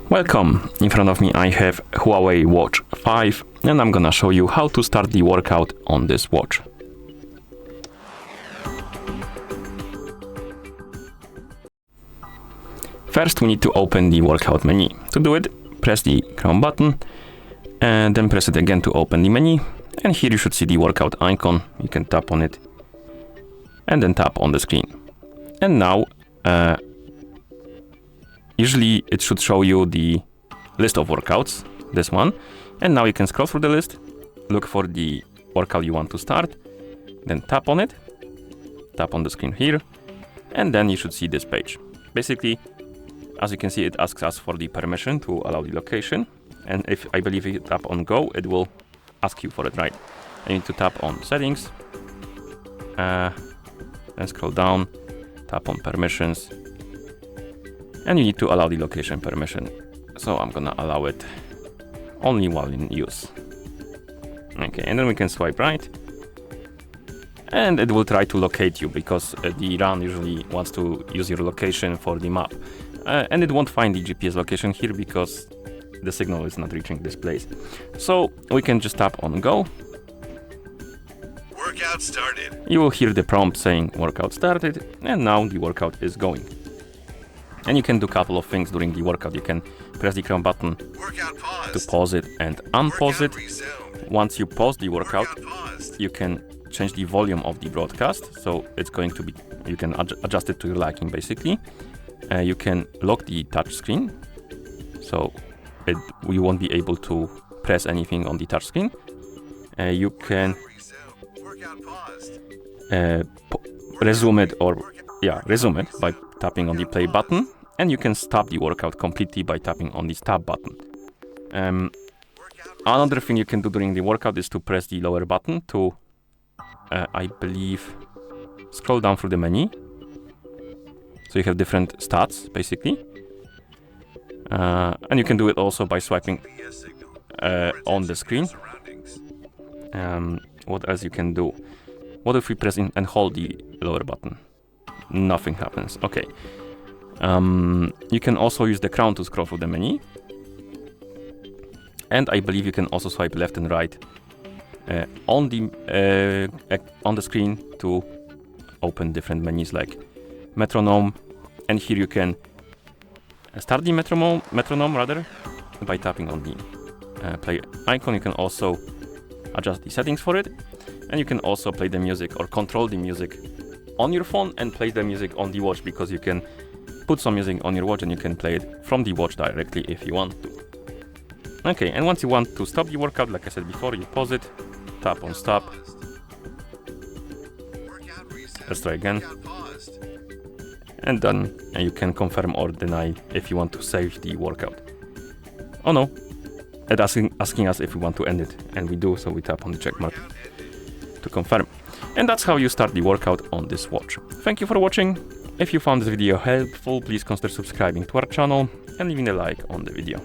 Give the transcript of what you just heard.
Welcome! In front of me I have HUAWEI Watch 5 and I'm gonna show you how to start the workout on this watch. First we need to open the workout menu. To do it, press the Chrome button and then press it again to open the menu, and here you should see the workout icon. You can tap on it and then tap on the screen. And now usually it should show you the list of workouts, this one. And now you can scroll through the list, look for the workout you want to start, then tap on it, tap on the screen here, and then you should see this page. Basically, as you can see, it asks us for the permission to allow the location. And if I believe if you tap on go, it will ask you for it, right? You need to tap on settings, then scroll down, tap on permissions, and you need to allow the location permission. So I'm gonna allow it only while in use. Okay, and then we can swipe right, and it will try to locate you because the run usually wants to use your location for the map. And it won't find the GPS location here because the signal is not reaching this place. So we can just tap on go. Workout started. You will hear the prompt saying workout started, and now the workout is going. And you can do a couple of things during the workout. You can press the Chrome button to pause it and unpause it. Once you pause the workout, you can change the volume of the broadcast. So it's going to be, you can adjust it to your liking basically. You can lock the touch screen, so you won't be able to press anything on the touch screen. You can resume it by tapping on the play button, and you can stop the workout completely by tapping on the stop button. Another thing you can do during the workout is to press the lower button to, I believe, scroll down through the menu. So you have different stats, basically. And you can do it also by swiping on the screen. What else you can do? What if we press in and hold the lower button? Nothing happens. Okay. You can also use the crown to scroll through the menu. And I believe you can also swipe left and right on the screen to open different menus like Metronome, and here you can start the metronome by tapping on the play icon. You can also adjust the settings for it, and you can also play the music or control the music on your phone and play the music on the watch, because you can put some music on your watch and you can play it from the watch directly if you want to. Okay, and once you want to stop the workout, like I said before, you pause it, tap on stop. Let's try again. And then you can confirm or deny if you want to save the workout. Oh no, it's asking us if we want to end it, and we do, so we tap on the check mark to confirm. And that's how you start the workout on this watch. Thank you for watching. If you found this video helpful, please consider subscribing to our channel and leaving a like on the video.